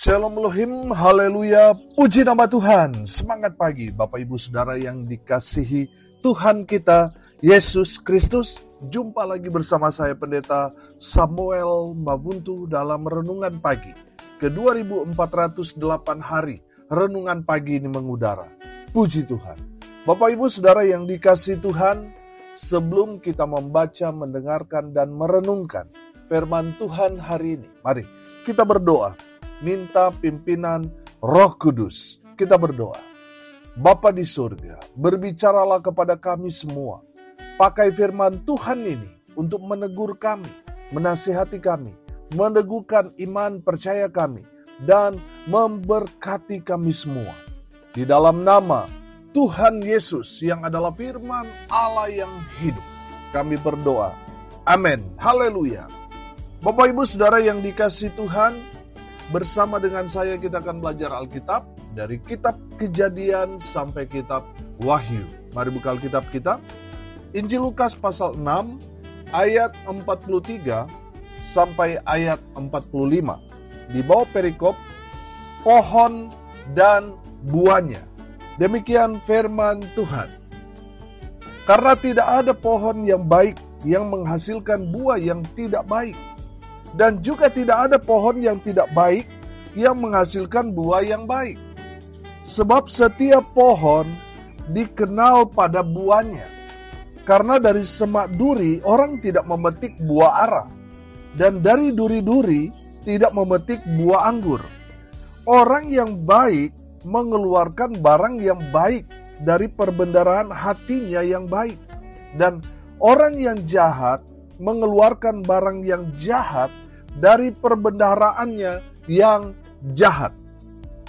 Shalom Elohim, haleluya, puji nama Tuhan. Semangat pagi Bapak Ibu Saudara yang dikasihi Tuhan kita, Yesus Kristus. Jumpa lagi bersama saya Pendeta Samuel Mabuntu dalam Renungan Pagi. Ke-2408 hari, Renungan Pagi ini mengudara. Puji Tuhan. Bapak Ibu Saudara yang dikasihi Tuhan, sebelum kita membaca, mendengarkan, dan merenungkan firman Tuhan hari ini, mari kita berdoa. Minta pimpinan Roh Kudus. Kita berdoa. Bapa di surga, berbicaralah kepada kami semua. Pakai firman Tuhan ini untuk menegur kami, menasihati kami, meneguhkan iman percaya kami, dan memberkati kami semua. Di dalam nama Tuhan Yesus yang adalah firman Allah yang hidup, kami berdoa. Amin. Haleluya. Bapak Ibu Saudara yang dikasihi Tuhan, bersama dengan saya kita akan belajar Alkitab dari kitab Kejadian sampai kitab Wahyu. Mari buka Alkitab kita. Injil Lukas pasal 6 ayat 43 sampai ayat 45. Di bawah perikop pohon dan buahnya. Demikian firman Tuhan. Karena tidak ada pohon yang baik yang menghasilkan buah yang tidak baik. Dan juga tidak ada pohon yang tidak baik yang menghasilkan buah yang baik. Sebab setiap pohon dikenal pada buahnya. Karena dari semak duri orang tidak memetik buah ara. Dan dari duri-duri tidak memetik buah anggur. Orang yang baik mengeluarkan barang yang baik dari perbendaharaan hatinya yang baik. Dan orang yang jahat mengeluarkan barang yang jahat dari perbendaharaannya yang jahat.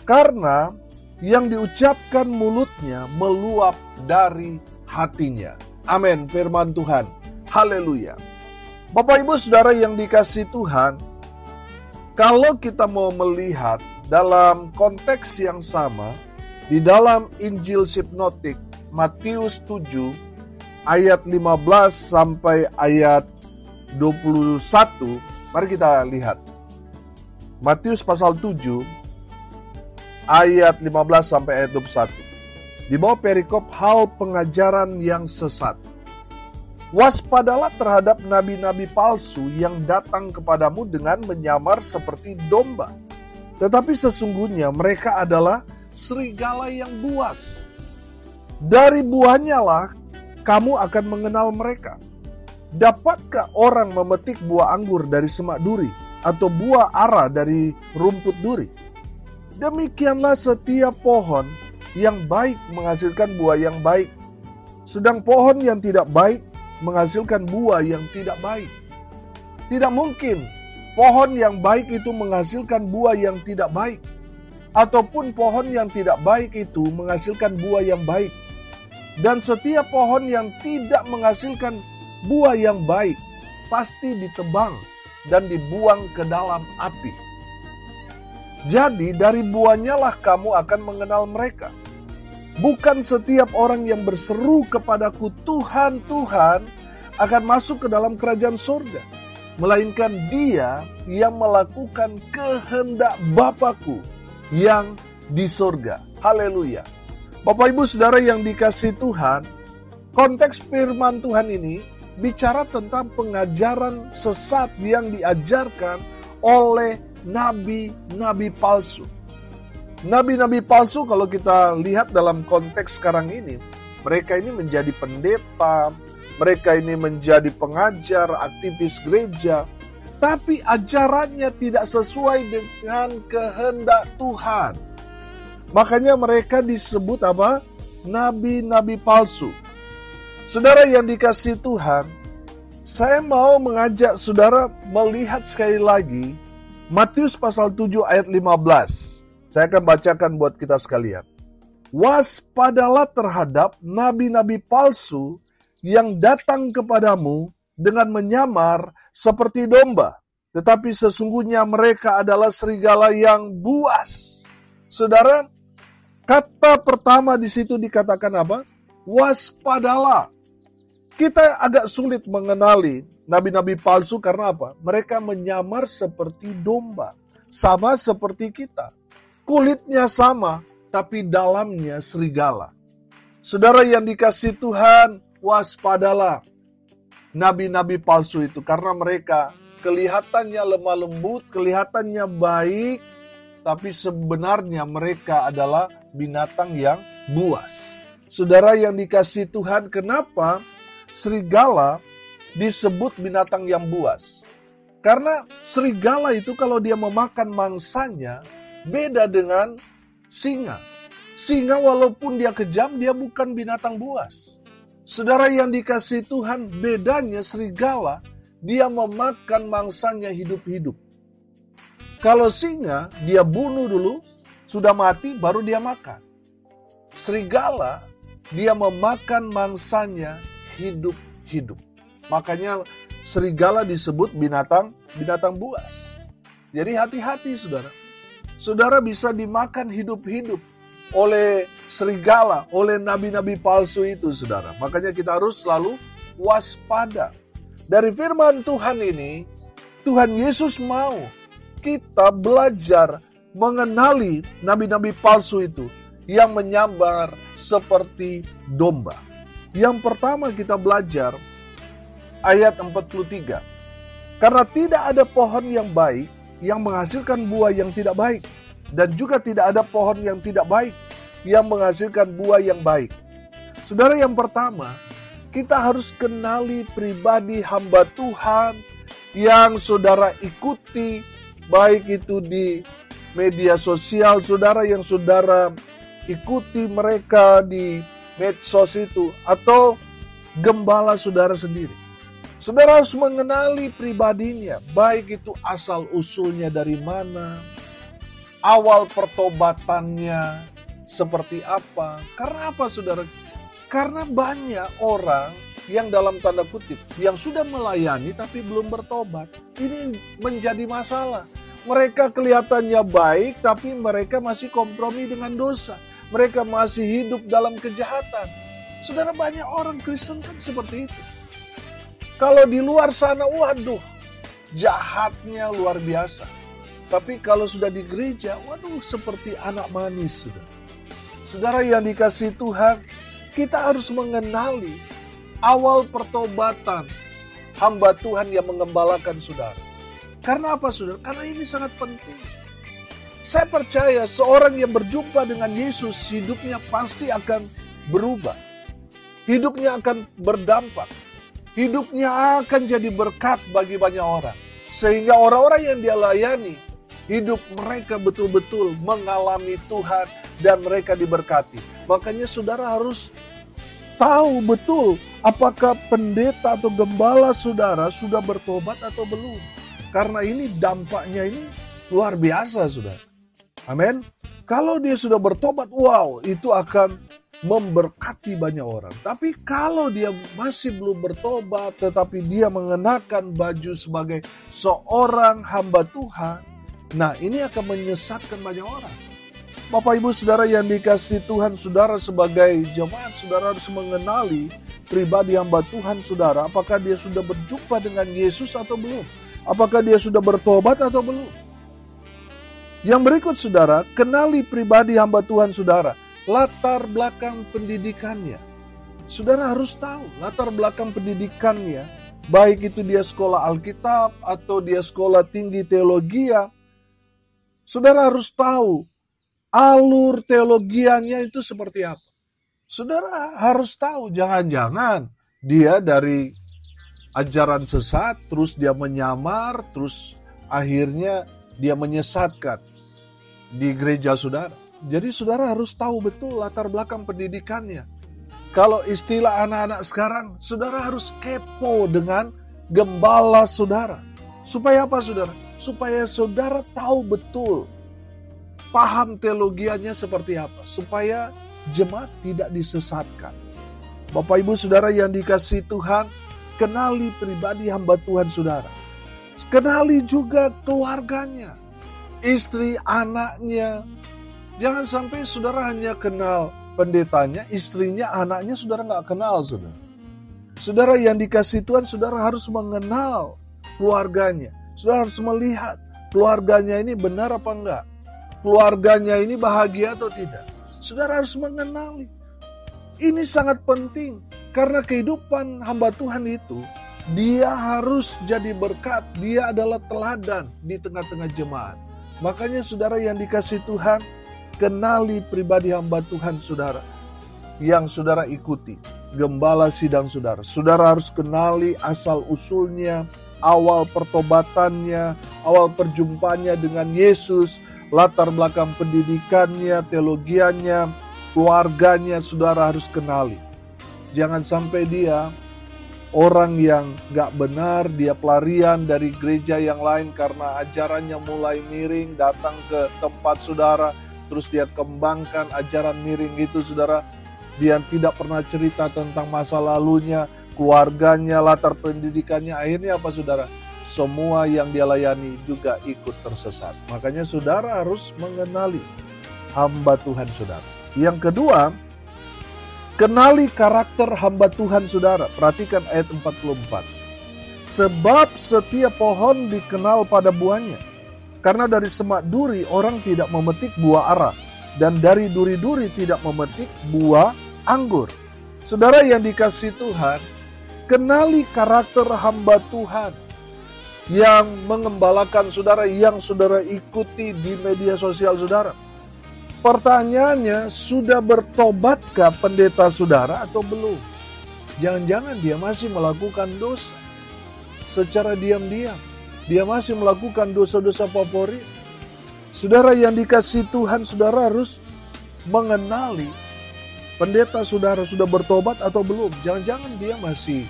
Karena yang diucapkan mulutnya meluap dari hatinya. Amin, firman Tuhan. Haleluya. Bapak Ibu Saudara yang dikasihi Tuhan, kalau kita mau melihat dalam konteks yang sama, di dalam Injil Sinoptik Matius 7 ayat 15 sampai ayat 21, mari kita lihat. Matius pasal 7 ayat 15 sampai ayat 21. Di bawah perikop hal pengajaran yang sesat. Waspadalah terhadap nabi-nabi palsu yang datang kepadamu dengan menyamar seperti domba. Tetapi sesungguhnya mereka adalah serigala yang buas. Dari buahnya lah kamu akan mengenal mereka. Dapatkah orang memetik buah anggur dari semak duri atau buah ara dari rumput duri? Demikianlah setiap pohon yang baik menghasilkan buah yang baik, sedang pohon yang tidak baik menghasilkan buah yang tidak baik. Tidak mungkin pohon yang baik itu menghasilkan buah yang tidak baik, ataupun pohon yang tidak baik itu menghasilkan buah yang baik. Dan setiap pohon yang tidak menghasilkan buah yang baik pasti ditebang dan dibuang ke dalam api. Jadi dari buahnya lah kamu akan mengenal mereka. Bukan setiap orang yang berseru kepadaku Tuhan, Tuhan akan masuk ke dalam kerajaan surga, melainkan dia yang melakukan kehendak Bapa-Ku yang di surga. Haleluya. Bapak Ibu Saudara yang dikasihi Tuhan, konteks firman Tuhan ini bicara tentang pengajaran sesat yang diajarkan oleh nabi-nabi palsu. Nabi-nabi palsu kalau kita lihat dalam konteks sekarang ini, mereka ini menjadi pendeta, mereka ini menjadi pengajar, aktivis gereja, tapi ajarannya tidak sesuai dengan kehendak Tuhan. Makanya mereka disebut apa? Nabi-nabi palsu. Saudara yang dikasihi Tuhan, saya mau mengajak saudara melihat sekali lagi Matius pasal 7 ayat 15. Saya akan bacakan buat kita sekalian. Waspadalah terhadap nabi-nabi palsu yang datang kepadamu dengan menyamar seperti domba, tetapi sesungguhnya mereka adalah serigala yang buas. Saudara, kata pertama di situ dikatakan apa? Waspadalah. Kita agak sulit mengenali nabi-nabi palsu karena apa? Mereka menyamar seperti domba. sama seperti kita. Kulitnya sama, tapi dalamnya serigala. Saudara yang dikasihi Tuhan, waspadalah nabi-nabi palsu itu, karena mereka kelihatannya lemah lembut, kelihatannya baik, tapi sebenarnya mereka adalah binatang yang buas. Saudara yang dikasihi Tuhan, kenapa serigala disebut binatang yang buas? Karena serigala itu kalau dia memakan mangsanya beda dengan singa. Singa walaupun dia kejam, dia bukan binatang buas. Saudara yang dikasihi Tuhan, bedanya serigala, dia memakan mangsanya hidup-hidup. Kalau singa, dia bunuh dulu, sudah mati baru dia makan. Serigala, dia memakan mangsanya hidup-hidup. Makanya serigala disebut binatang buas. Jadi hati-hati saudara. Saudara bisa dimakan hidup-hidup oleh serigala, oleh nabi-nabi palsu itu saudara. Makanya kita harus selalu waspada. Dari firman Tuhan ini, Tuhan Yesus mau kita belajar mengenali nabi-nabi palsu itu yang menyambar seperti domba. Yang pertama kita belajar ayat 43. Karena tidak ada pohon yang baik yang menghasilkan buah yang tidak baik, dan juga tidak ada pohon yang tidak baik yang menghasilkan buah yang baik. Saudara, yang pertama, kita harus kenali pribadi hamba Tuhan yang saudara ikuti, baik itu di media sosial saudara, yang saudara ikuti mereka di medsos itu, atau gembala saudara sendiri. Saudara harus mengenali pribadinya, baik itu asal usulnya dari mana, awal pertobatannya seperti apa. Karena apa saudara? Karena banyak orang yang dalam tanda kutip, yang sudah melayani tapi belum bertobat. Ini menjadi masalah. Mereka kelihatannya baik tapi mereka masih kompromi dengan dosa. Mereka masih hidup dalam kejahatan. Saudara, banyak orang Kristen kan seperti itu. Kalau di luar sana, waduh, jahatnya luar biasa. Tapi kalau sudah di gereja, waduh, seperti anak manis. Saudara yang dikasihi Tuhan, kita harus mengenali awal pertobatan hamba Tuhan yang mengembalakan saudara. Karena apa saudara? Karena ini sangat penting. Saya percaya seorang yang berjumpa dengan Yesus, hidupnya pasti akan berubah. Hidupnya akan berdampak. Hidupnya akan jadi berkat bagi banyak orang. Sehingga orang-orang yang dia layani, hidup mereka betul-betul mengalami Tuhan dan mereka diberkati. Makanya saudara harus tahu betul apakah pendeta atau gembala saudara sudah bertobat atau belum. Karena ini dampaknya ini luar biasa saudara. Amin. Kalau dia sudah bertobat, wow, itu akan memberkati banyak orang. Tapi kalau dia masih belum bertobat, tetapi dia mengenakan baju sebagai seorang hamba Tuhan, nah ini akan menyesatkan banyak orang. Bapak Ibu Saudara yang dikasihi Tuhan, saudara sebagai jemaat, saudara harus mengenali pribadi hamba Tuhan saudara. Apakah dia sudah berjumpa dengan Yesus atau belum? Apakah dia sudah bertobat atau belum? Yang berikut saudara, kenali pribadi hamba Tuhan saudara. Latar belakang pendidikannya. Saudara harus tahu latar belakang pendidikannya. Baik itu dia sekolah Alkitab atau dia sekolah tinggi teologia. Saudara harus tahu alur teologianya itu seperti apa. Saudara harus tahu, jangan-jangan dia dari ajaran sesat, terus dia menyamar, terus akhirnya dia menyesatkan di gereja saudara. Jadi saudara harus tahu betul latar belakang pendidikannya. Kalau istilah anak-anak sekarang, saudara harus kepo dengan gembala saudara. Supaya apa saudara? Supaya saudara tahu betul, paham teologianya seperti apa. Supaya jemaat tidak disesatkan. Bapak Ibu Saudara yang dikasihi Tuhan, kenali pribadi hamba Tuhan saudara. Kenali juga keluarganya, istri, anaknya. Jangan sampai saudara hanya kenal pendetanya, istrinya, anaknya saudara nggak kenal saudara. Saudara yang dikasihi Tuhan, saudara harus mengenal keluarganya. Saudara harus melihat keluarganya ini benar apa enggak? Keluarganya ini bahagia atau tidak? Saudara harus mengenali. Ini sangat penting karena kehidupan hamba Tuhan itu dia harus jadi berkat, dia adalah teladan di tengah-tengah jemaat. Makanya saudara yang dikasihi Tuhan, kenali pribadi hamba Tuhan saudara yang saudara ikuti, gembala sidang saudara. Saudara harus kenali asal usulnya, awal pertobatannya, awal perjumpaannya dengan Yesus, latar belakang pendidikannya, teologianya, keluarganya saudara harus kenali. Jangan sampai dia orang yang gak benar, dia pelarian dari gereja yang lain karena ajarannya mulai miring, datang ke tempat saudara, terus dia kembangkan ajaran miring itu saudara. Dia tidak pernah cerita tentang masa lalunya, keluarganya, latar pendidikannya. Akhirnya apa saudara? Semua yang dia layani juga ikut tersesat. Makanya saudara harus mengenali hamba Tuhan saudara. Yang kedua, kenali karakter hamba Tuhan saudara. Perhatikan ayat 44. Sebab setiap pohon dikenal pada buahnya. Karena dari semak duri orang tidak memetik buah ara. Dan dari duri-duri tidak memetik buah anggur. Saudara yang dikasihi Tuhan, kenali karakter hamba Tuhan yang mengembalakan saudara, yang saudara ikuti di media sosial saudara. Pertanyaannya, sudah bertobatkah pendeta saudara atau belum? Jangan-jangan dia masih melakukan dosa secara diam-diam. Dia masih melakukan dosa-dosa favorit. Saudara yang dikasihi Tuhan, saudara harus mengenali pendeta saudara sudah bertobat atau belum. Jangan-jangan dia masih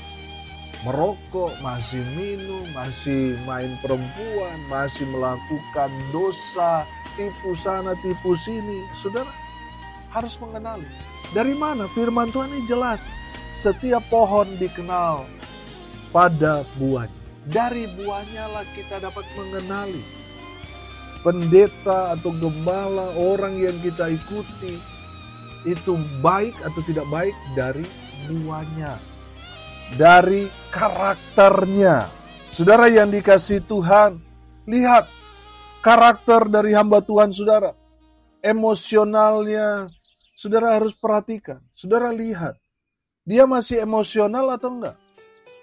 merokok, masih minum, masih main perempuan, masih melakukan dosa, tipu sana, tipu sini. Saudara harus mengenali. Dari mana? Firman Tuhan ini jelas. Setiap pohon dikenal pada buahnya. Dari buahnya lah kita dapat mengenali pendeta atau gembala, orang yang kita ikuti, itu baik atau tidak baik dari buahnya, dari karakternya. Saudara yang dikasihi Tuhan, lihat karakter dari hamba Tuhan saudara. Emosionalnya, saudara harus perhatikan. Saudara lihat, dia masih emosional atau enggak?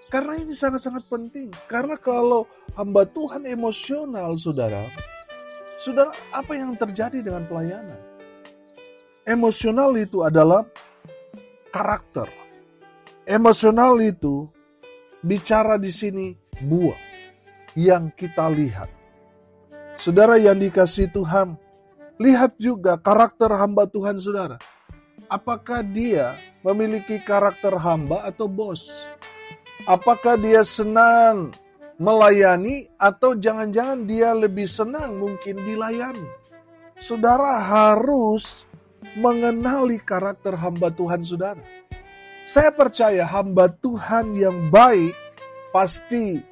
Karena ini sangat-sangat penting. Karena kalau hamba Tuhan emosional saudara, apa yang terjadi dengan pelayanan? Emosional itu adalah karakter. Emosional itu bicara di sini buah yang kita lihat. Saudara yang dikasihi Tuhan, lihat juga karakter hamba Tuhan saudara. Apakah dia memiliki karakter hamba atau bos? Apakah dia senang melayani atau jangan-jangan dia lebih senang mungkin dilayani? Saudara harus mengenali karakter hamba Tuhan saudara. Saya percaya hamba Tuhan yang baik pasti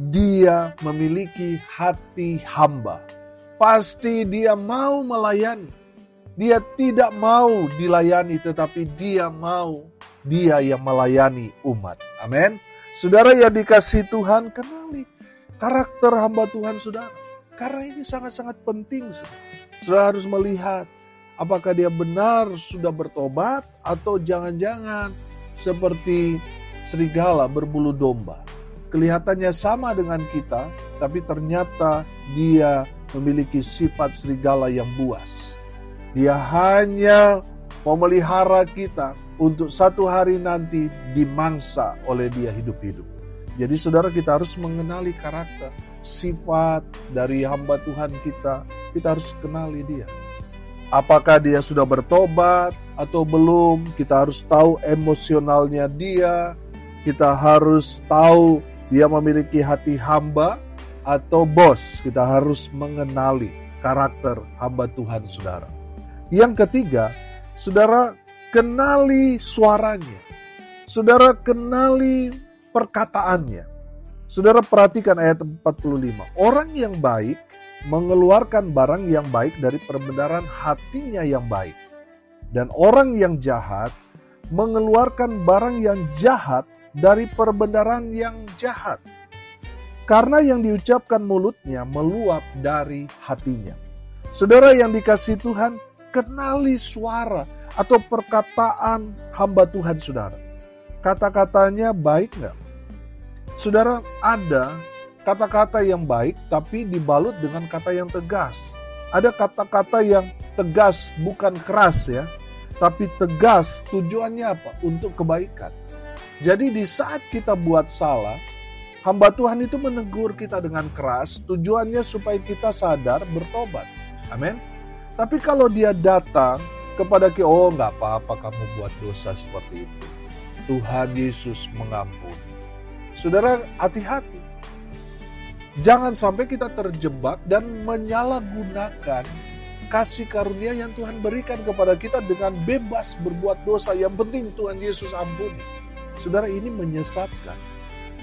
dia memiliki hati hamba. Pasti dia mau melayani. Dia tidak mau dilayani tetapi dia yang melayani umat. Amin. Saudara yang dikasihi Tuhan, kenali karakter hamba Tuhan saudara. Karena ini sangat-sangat penting. Saudara harus melihat apakah dia benar sudah bertobat atau jangan-jangan seperti serigala berbulu domba. Kelihatannya sama dengan kita, tapi ternyata dia memiliki sifat serigala yang buas. Dia hanya memelihara kita untuk satu hari nanti dimangsa oleh dia hidup-hidup. Jadi saudara, kita harus mengenali karakter, sifat dari hamba Tuhan kita. Kita harus kenali dia. Apakah dia sudah bertobat atau belum? Kita harus tahu emosionalnya dia. Kita harus tahu dia memiliki hati hamba atau bos. Kita harus mengenali karakter hamba Tuhan saudara. Yang ketiga, saudara kenali suaranya. Saudara kenali perkataannya. Saudara perhatikan ayat 45. Orang yang baik mengeluarkan barang yang baik dari perbendaharaan hatinya yang baik. Dan orang yang jahat mengeluarkan barang yang jahat dari perbendaharaan yang jahat. Karena yang diucapkan mulutnya meluap dari hatinya. Saudara yang dikasihi Tuhan, kenali suara atau perkataan hamba Tuhan saudara. Kata-katanya baik nggak? Saudara, ada kata-kata yang baik tapi dibalut dengan kata yang tegas. Ada kata-kata yang tegas bukan keras ya, tapi tegas tujuannya apa? Untuk kebaikan. Jadi di saat kita buat salah, hamba Tuhan itu menegur kita dengan keras, tujuannya supaya kita sadar bertobat. Amin. Tapi kalau dia datang kepada kita, oh nggak apa-apa kamu buat dosa seperti itu, Tuhan Yesus mengampuni. Saudara, hati-hati. Jangan sampai kita terjebak dan menyalahgunakan kasih karunia yang Tuhan berikan kepada kita dengan bebas berbuat dosa. Yang penting Tuhan Yesus ampuni. Saudara, ini menyesatkan.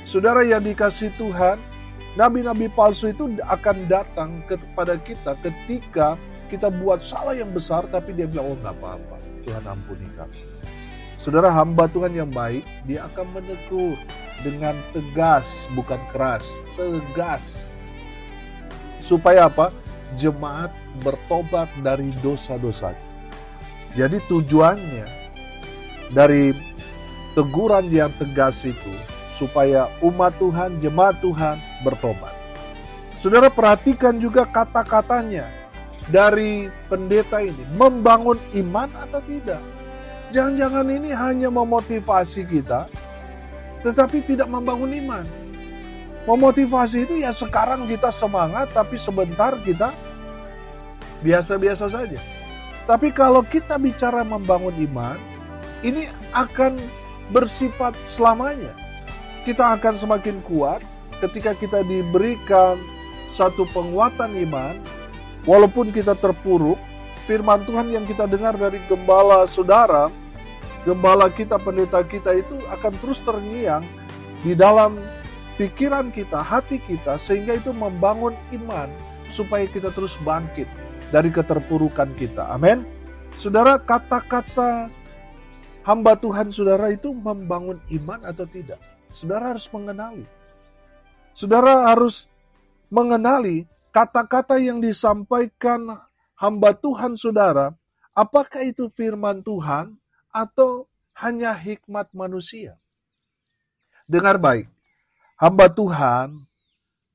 Saudara yang dikasihi Tuhan, nabi-nabi palsu itu akan datang kepada kita ketika kita buat salah yang besar, tapi dia bilang, oh nggak apa-apa, Tuhan ampuni kami. Saudara, hamba Tuhan yang baik, dia akan menegur dengan tegas, bukan keras, tegas. Supaya apa? Jemaat bertobat dari dosa-dosanya. Jadi tujuannya dari teguran yang tegas itu, supaya umat Tuhan, jemaat Tuhan bertobat. Saudara, perhatikan juga kata-katanya dari pendeta ini, membangun iman atau tidak. Jangan-jangan ini hanya memotivasi kita, tetapi tidak membangun iman. Memotivasi itu ya sekarang kita semangat, tapi sebentar kita biasa-biasa saja. Tapi kalau kita bicara membangun iman, ini akan bersifat selamanya. Kita akan semakin kuat ketika kita diberikan satu penguatan iman, walaupun kita terpuruk. Firman Tuhan yang kita dengar dari gembala saudara, gembala kita, pendeta kita itu akan terus terngiang di dalam pikiran kita, hati kita, sehingga itu membangun iman supaya kita terus bangkit dari keterpurukan kita. Amin. Saudara, kata-kata hamba Tuhan saudara itu membangun iman atau tidak? Saudara harus mengenali. Saudara harus mengenali kata-kata yang disampaikan hamba Tuhan saudara, apakah itu firman Tuhan atau hanya hikmat manusia? Dengar baik, hamba Tuhan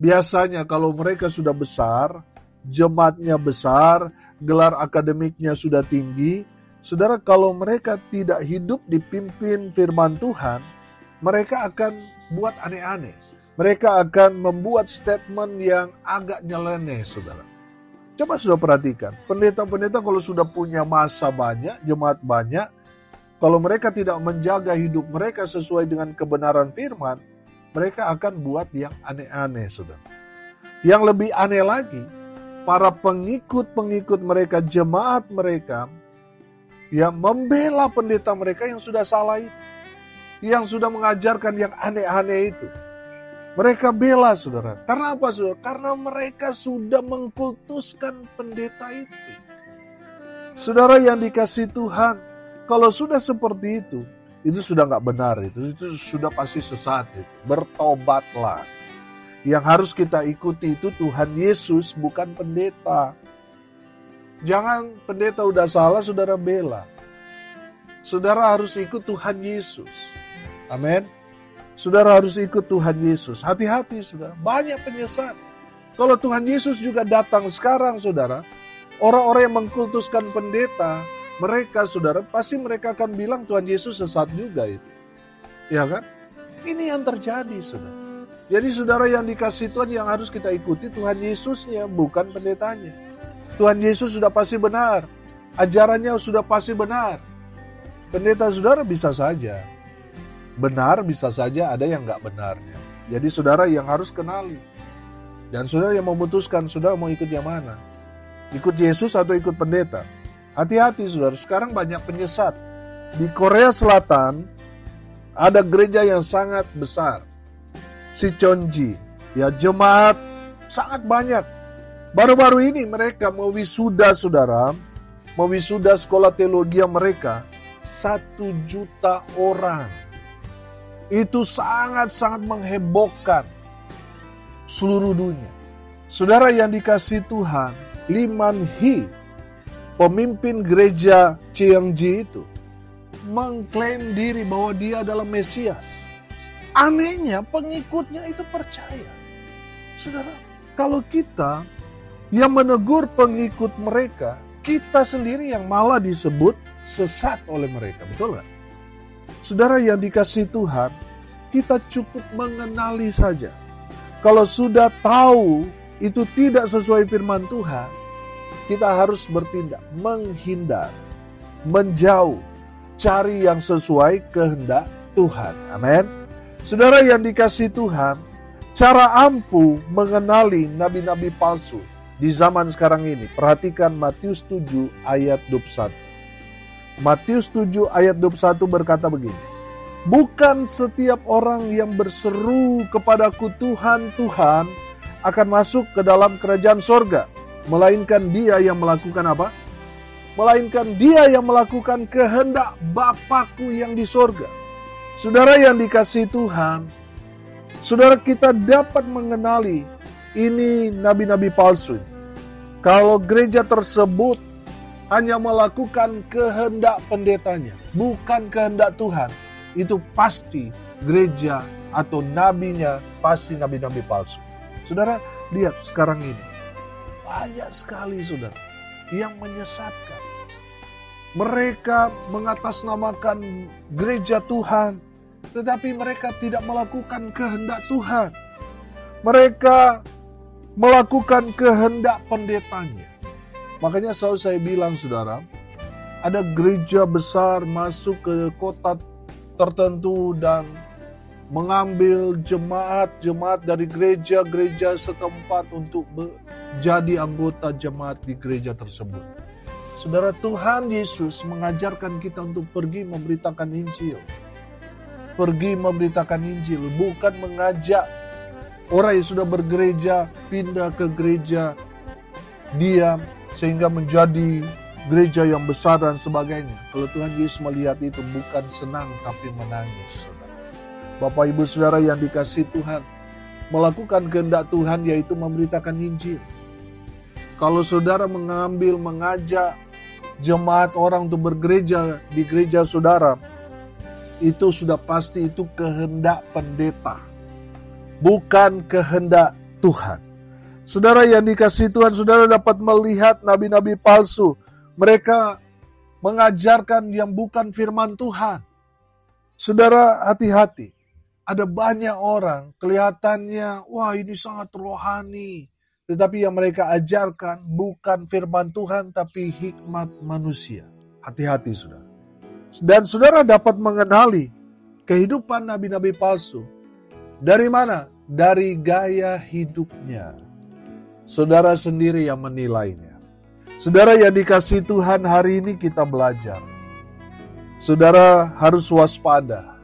biasanya kalau mereka sudah besar, jemaatnya besar, gelar akademiknya sudah tinggi, saudara, kalau mereka tidak hidup dipimpin firman Tuhan, mereka akan buat aneh-aneh. Mereka akan membuat statement yang agak nyeleneh, saudara. Coba sudah perhatikan, pendeta-pendeta kalau sudah punya masa banyak, jemaat banyak, kalau mereka tidak menjaga hidup mereka sesuai dengan kebenaran firman, mereka akan buat yang aneh-aneh, saudara. Yang lebih aneh lagi, para pengikut-pengikut mereka, jemaat mereka, yang membela pendeta mereka yang sudah salah itu, yang sudah mengajarkan yang aneh-aneh itu. Mereka bela, saudara. Karena apa, saudara? Karena mereka sudah mengkultuskan pendeta itu. Saudara yang dikasihi Tuhan, kalau sudah seperti itu sudah nggak benar, itu sudah pasti sesat. Itu. Bertobatlah. Yang harus kita ikuti itu Tuhan Yesus, bukan pendeta. Jangan pendeta udah salah, saudara bela. Saudara harus ikut Tuhan Yesus. Amin. Saudara harus ikut Tuhan Yesus. Hati-hati, saudara. Banyak penyesat. Kalau Tuhan Yesus juga datang sekarang, saudara, orang-orang yang mengkultuskan pendeta, mereka, saudara, pasti mereka akan bilang Tuhan Yesus sesat juga itu. Ya kan? Ini yang terjadi, saudara. Jadi saudara yang dikasihi Tuhan, yang harus kita ikuti Tuhan Yesusnya, bukan pendetanya. Tuhan Yesus sudah pasti benar. Ajarannya sudah pasti benar. Pendeta saudara bisa saja benar, bisa saja ada yang nggak benarnya. Jadi saudara yang harus kenali. Dan saudara yang memutuskan, saudara mau ikut yang mana? Ikut Yesus atau ikut pendeta? Hati-hati saudara, sekarang banyak penyesat. Di Korea Selatan ada gereja yang sangat besar, Sicheonji. Ya, jemaat sangat banyak. Baru-baru ini mereka mewisuda, saudara, mewisuda sekolah teologi mereka 1 juta orang. Itu sangat-sangat menghebohkan. seluruh dunia. Saudara yang dikasihi Tuhan, Lee Man-hee, pemimpin gereja Cheongji itu, mengklaim diri bahwa dia adalah Mesias. Anehnya pengikutnya itu percaya. Saudara, kalau kita yang menegur pengikut mereka, kita sendiri yang malah disebut sesat oleh mereka. Betul nggak? Saudara yang dikasihi Tuhan, kita cukup mengenali saja. Kalau sudah tahu itu tidak sesuai firman Tuhan, kita harus bertindak, menghindar, menjauh, cari yang sesuai kehendak Tuhan. Amin. Saudara yang dikasihi Tuhan, cara ampuh mengenali nabi-nabi palsu di zaman sekarang ini. Perhatikan Matius 7 ayat 21. Matius 7 ayat 21 berkata begini. Bukan setiap orang yang berseru kepadaku Tuhan, Tuhan akan masuk ke dalam kerajaan sorga. Melainkan dia yang melakukan apa? Melainkan dia yang melakukan kehendak Bapakku yang di sorga. Saudara yang dikasihi Tuhan, saudara kita dapat mengenali ini nabi-nabi palsu. Kalau gereja tersebut hanya melakukan kehendak pendetanya, bukan kehendak Tuhan, itu pasti gereja atau nabinya pasti nabi-nabi palsu. Saudara, lihat sekarang ini. Banyak sekali saudara yang menyesatkan. Mereka mengatasnamakan gereja Tuhan, tetapi mereka tidak melakukan kehendak Tuhan. Mereka melakukan kehendak pendetanya. Makanya selalu saya bilang saudara, ada gereja besar masuk ke kota tertentu dan mengambil jemaat-jemaat dari gereja-gereja setempat untuk menjadi anggota jemaat di gereja tersebut. Saudara, Tuhan Yesus mengajarkan kita untuk pergi memberitakan Injil. Pergi memberitakan Injil, bukan mengajak orang yang sudah bergereja pindah ke gereja diam sehingga menjadi gereja yang besar dan sebagainya. Kalau Tuhan Yesus melihat itu bukan senang tapi menangis. Bapak Ibu Saudara yang dikasihi Tuhan, melakukan kehendak Tuhan yaitu memberitakan Injil. Kalau saudara mengajak jemaat orang untuk bergereja di gereja saudara, itu sudah pasti itu kehendak pendeta, bukan kehendak Tuhan. Saudara yang dikasihi Tuhan, saudara dapat melihat nabi-nabi palsu. Mereka mengajarkan yang bukan firman Tuhan. Saudara, hati-hati. Ada banyak orang kelihatannya, wah ini sangat rohani. Tetapi yang mereka ajarkan bukan firman Tuhan, tapi hikmat manusia. Hati-hati saudara. Dan saudara dapat mengenali kehidupan nabi-nabi palsu. Dari mana? Dari gaya hidupnya. Saudara sendiri yang menilainya. Saudara yang dikasihi Tuhan, hari ini kita belajar. Saudara harus waspada.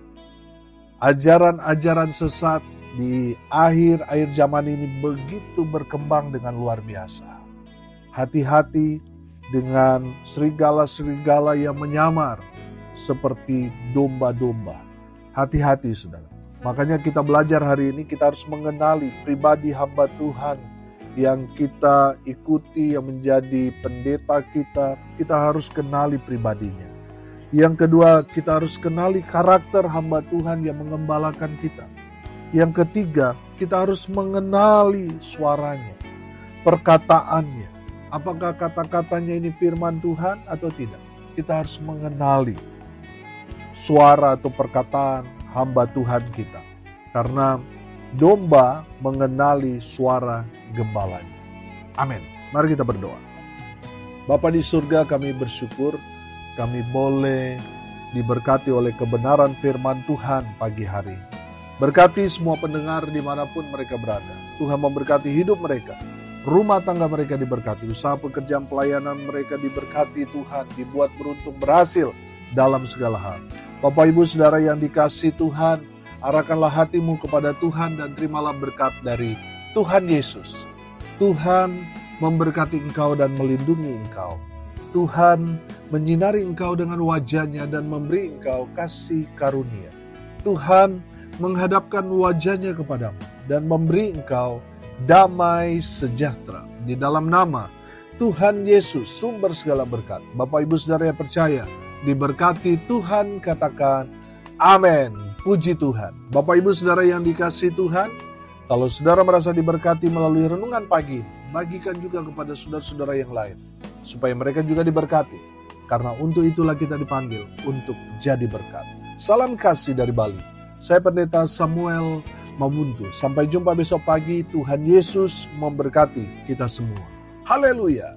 Ajaran-ajaran sesat di akhir zaman ini begitu berkembang dengan luar biasa. Hati-hati dengan serigala-serigala yang menyamar seperti domba-domba. Hati-hati saudara. Makanya kita belajar hari ini, kita harus mengenali pribadi hamba Tuhan yang kita ikuti, yang menjadi pendeta kita. Kita harus kenali pribadinya. Yang kedua, kita harus kenali karakter hamba Tuhan yang mengembalakan kita. Yang ketiga, kita harus mengenali suaranya, perkataannya. Apakah kata-katanya ini firman Tuhan atau tidak? Kita harus mengenali suara atau perkataan hamba Tuhan kita. Karena domba mengenali suara gembalanya. Amin. Mari kita berdoa. Bapa di surga, kami bersyukur kami boleh diberkati oleh kebenaran firman Tuhan pagi hari. Berkati semua pendengar dimanapun mereka berada. Tuhan memberkati hidup mereka. Rumah tangga mereka diberkati. Usaha pekerjaan pelayanan mereka diberkati Tuhan. Dibuat beruntung berhasil dalam segala hal. Bapak Ibu Saudara yang dikasihi Tuhan, arahkanlah hatimu kepada Tuhan dan terimalah berkat dari Tuhan Yesus. Tuhan memberkati engkau dan melindungi engkau. Tuhan menyinari engkau dengan wajah-Nya dan memberi engkau kasih karunia. Tuhan menghadapkan wajah-Nya kepadamu dan memberi engkau damai sejahtera. Di dalam nama Tuhan Yesus, sumber segala berkat. Bapak Ibu Saudara yang percaya, diberkati Tuhan, katakan amin. Puji Tuhan. Bapak Ibu Saudara yang dikasihi Tuhan, kalau saudara merasa diberkati melalui renungan pagi, bagikan juga kepada saudara-saudara yang lain, supaya mereka juga diberkati. Karena untuk itulah kita dipanggil untuk jadi berkat. Salam kasih dari Bali. Saya Pendeta Samuel Mabuntu. Sampai jumpa besok pagi. Tuhan Yesus memberkati kita semua. Haleluya.